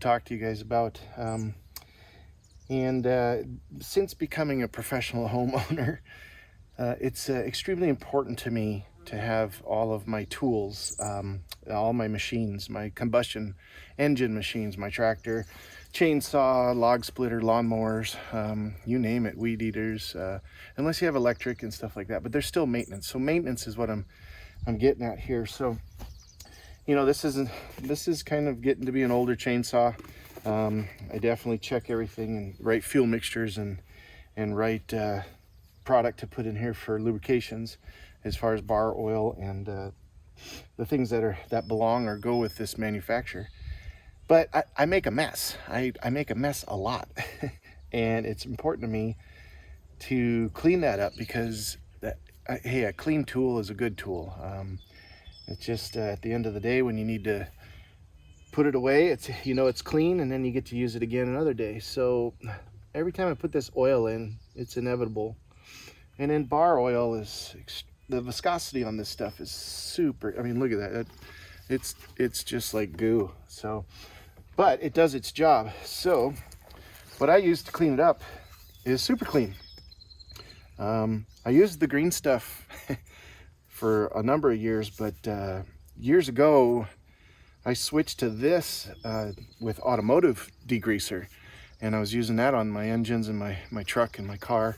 talk to you guys about. Since becoming a professional homeowner, it's extremely important to me to have all of my tools, all my machines, my combustion engine machines, my tractor, chainsaw, log splitter, lawnmowers, you name it, weed eaters, unless you have electric and stuff like that. But there's still maintenance. So maintenance is what I'm getting at here. So, you know, this is kind of getting to be an older chainsaw. I definitely check everything and write fuel mixtures and write product to put in here for lubrications, as far as bar oil and the things that belong or go with this manufacturer. But I make a mess. I make a mess a lot. And it's important to me to clean that up, because hey, a clean tool is a good tool. It's just at the end of the day, when you need to put it away, it's clean, and then you get to use it again another day. So every time I put this oil in, it's inevitable. And then bar oil the viscosity on this stuff is super. I mean, look at that. It's just like goo. So, but it does its job. So what I use to clean it up is super clean. I used the green stuff for a number of years, but years ago I switched to this with automotive degreaser, and I was using that on my engines and my truck and my car.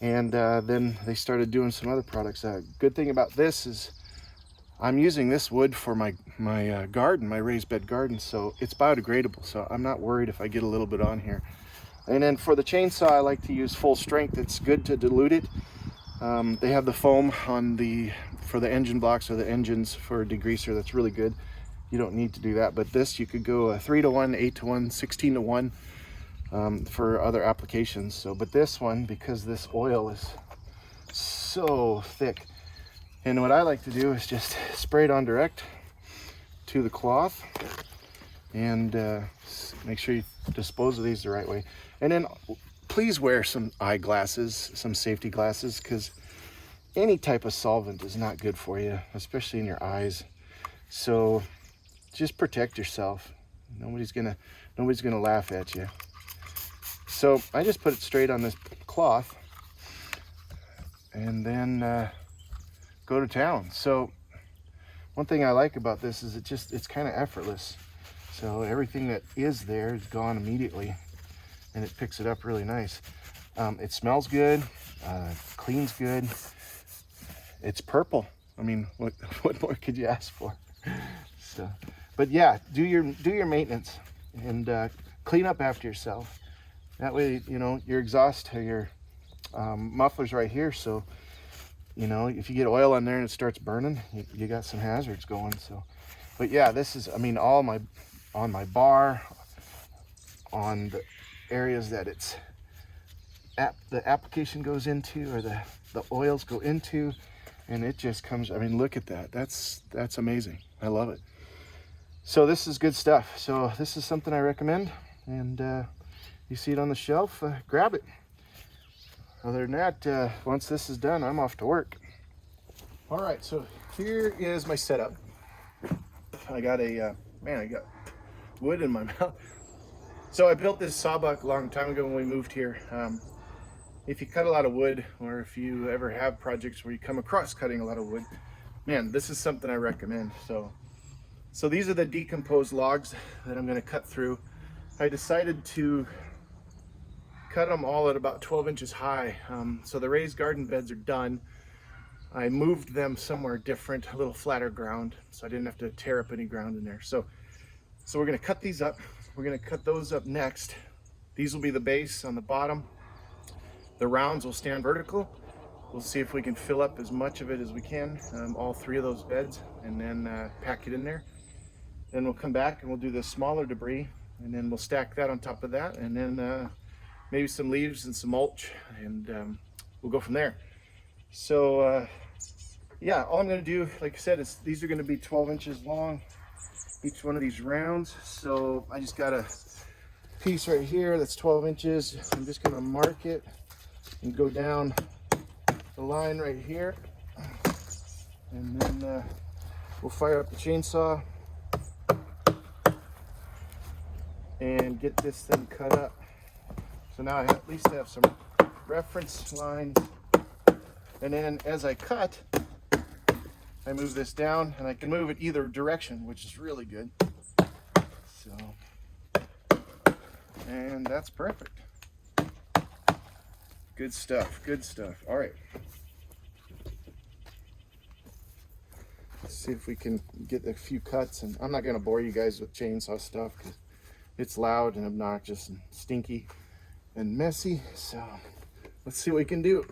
And then they started doing some other products. Good thing about this is I'm using this wood for my garden, my raised bed garden, so it's biodegradable, so I'm not worried if I get a little bit on here. And then for the chainsaw, I like to use full strength. It's good to dilute it. They have the foam for the engine blocks or the engines for a degreaser. That's really good. You don't need to do that, but this, you could go 3-to-1, 8-to-1, 16-to-1 for other applications. So, but this one, because this oil is so thick, and what I like to do is just spray it on direct to the cloth, and make sure you dispose of these the right way. And then please wear some eyeglasses, some safety glasses, because any type of solvent is not good for you, especially in your eyes. So just protect yourself. Nobody's gonna laugh at you. So I just put it straight on this cloth, and then go to town. So one thing I like about this is it's kind of effortless. So everything that is there is gone immediately, and it picks it up really nice. It smells good, cleans good. It's purple. I mean, what more could you ask for? So, but yeah, do your maintenance and clean up after yourself. That way, your exhaust, your muffler's right here. So, if you get oil on there and it starts burning, you got some hazards going. So, but yeah, this is, all on my bar, on the areas that the application goes into, or the oils go into, and it just comes. Look at that. That's amazing. I love it. So this is good stuff. So this is something I recommend, and you see it on the shelf, grab it. Other than that, once this is done, I'm off to work. All right, so here is my setup. I got I got wood in my mouth. So I built this sawbuck a long time ago when we moved here. If you cut a lot of wood, or if you ever have projects where you come across cutting a lot of wood, man, this is something I recommend. So these are the decomposed logs that I'm going to cut through. I decided to cut them all at about 12 inches high. So the raised garden beds are done. I moved them somewhere different, a little flatter ground, so I didn't have to tear up any ground in there. So we're going to cut these up. We're going to cut those up next. These will be the base on the bottom. The rounds will stand vertical. We'll see if we can fill up as much of it as we can, all three of those beds, and then pack it in there. Then we'll come back and we'll do the smaller debris, and then we'll stack that on top of that, and then maybe some leaves and some mulch, and we'll go from there. So yeah, all I'm going to do, like I said, is these are going to be 12 inches long, each one of these rounds. So I just got a piece right here that's 12 inches. I'm just going to mark it and go down the line right here, and then we'll fire up the chainsaw and get this thing cut up. So now I at least have some reference lines. And then as I cut, I move this down, and I can move it either direction, which is really good. So, and that's perfect. Good stuff, good stuff. All right. Let's see if we can get a few cuts. And I'm not going to bore you guys with chainsaw stuff because it's loud and obnoxious and stinky and messy. So let's see what we can do.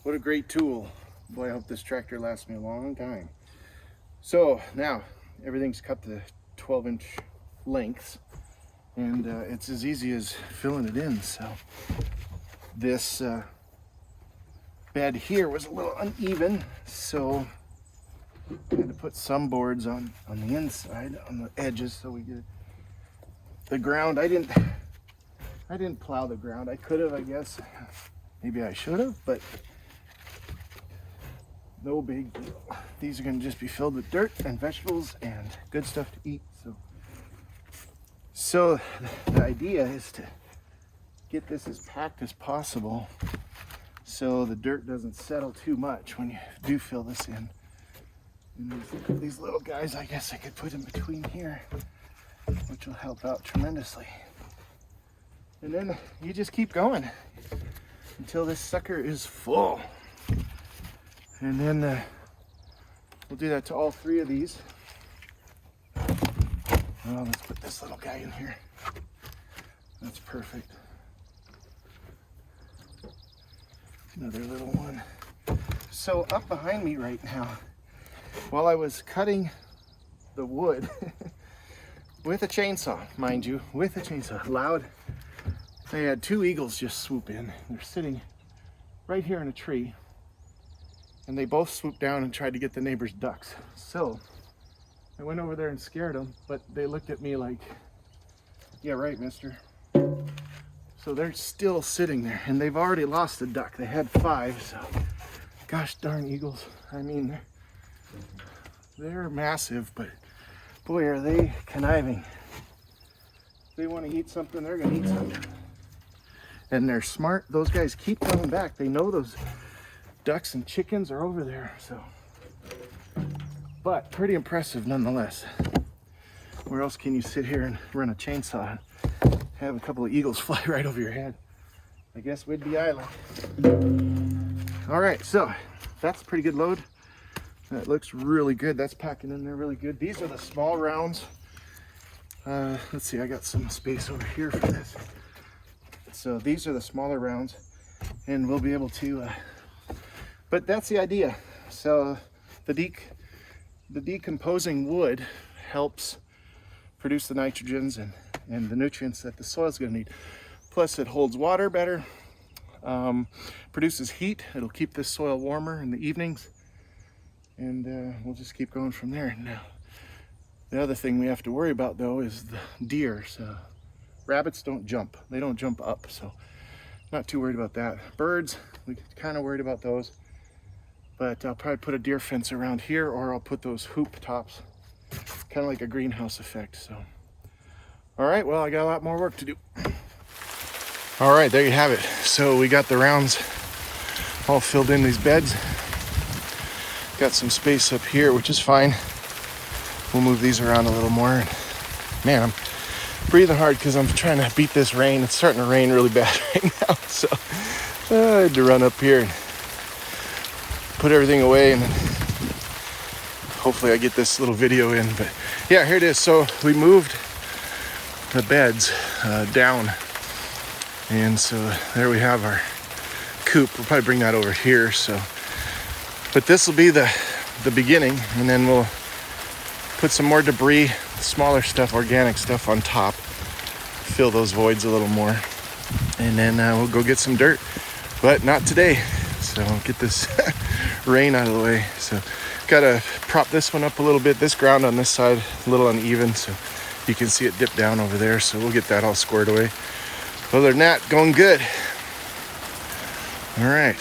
What a great tool. Boy, I hope this tractor lasts me a long time. So now everything's cut to 12-inch lengths, and it's as easy as filling it in. So this bed here was a little uneven, so I had to put some boards on the inside, on the edges, so we get the ground. I didn't plow the ground. I could have, I guess. Maybe I should have, but no big deal. These are going to just be filled with dirt and vegetables and good stuff to eat. So the idea is to get this as packed as possible so the dirt doesn't settle too much when you do fill this in. And these little guys, I guess I could put in between here, which will help out tremendously. And then you just keep going until this sucker is full. And then we'll do that to all three of these. Well, let's put this little guy in here. That's perfect. Another little one. So up behind me right now, while I was cutting the wood with a chainsaw, mind you, with a chainsaw, loud, I had two eagles just swoop in. They're sitting right here in a tree, and they both swooped down and tried to get the neighbor's ducks. So I went over there and scared them, but they looked at me like, yeah, right, mister. So they're still sitting there, and they've already lost a duck. They had 5, so gosh darn eagles. I mean, they're massive, but boy, are they conniving. If they want to eat something, they're going to eat something. And they're smart. Those guys keep coming back. They know those ducks and chickens are over there, so. But pretty impressive nonetheless. Where else can you sit here and run a chainsaw and have a couple of eagles fly right over your head? I guess Whidbey Island. All right, so that's a pretty good load. That looks really good. That's packing in there really good. These are the small rounds. Let's see, I got some space over here for this. So these are the smaller rounds, and we'll be able to, but that's the idea. So the decomposing wood helps produce the nitrogens and the nutrients that the soil's gonna need. Plus it holds water better, produces heat. It'll keep this soil warmer in the evenings, and we'll just keep going from there. Now, the other thing we have to worry about though is the deer. So rabbits don't jump, they don't jump up, so not too worried about that. Birds, we kind of worried about those, but I'll probably put a deer fence around here, or I'll put those hoop tops, kind of like a greenhouse effect. So all right, well, I got a lot more work to do. All right, there you have it. So we got the rounds all filled in these beds. Got some space up here, which is fine. We'll move these around a little more. Man, I'm breathing hard because I'm trying to beat this rain. It's starting to rain really bad right now, so I had to run up here and put everything away, and then hopefully I get this little video in. But yeah, here it is. So we moved the beds down, and so there we have our coop. We'll probably bring that over here. So, but this will be the beginning, and then we'll put some more debris, smaller stuff, organic stuff on top, fill those voids a little more, and then we'll go get some dirt, but not today. So I'll get this rain out of the way. So gotta prop this one up a little bit. This ground on this side a little uneven, so you can see it dip down over there. So we'll get that all squared away. Other than that, going good. All right.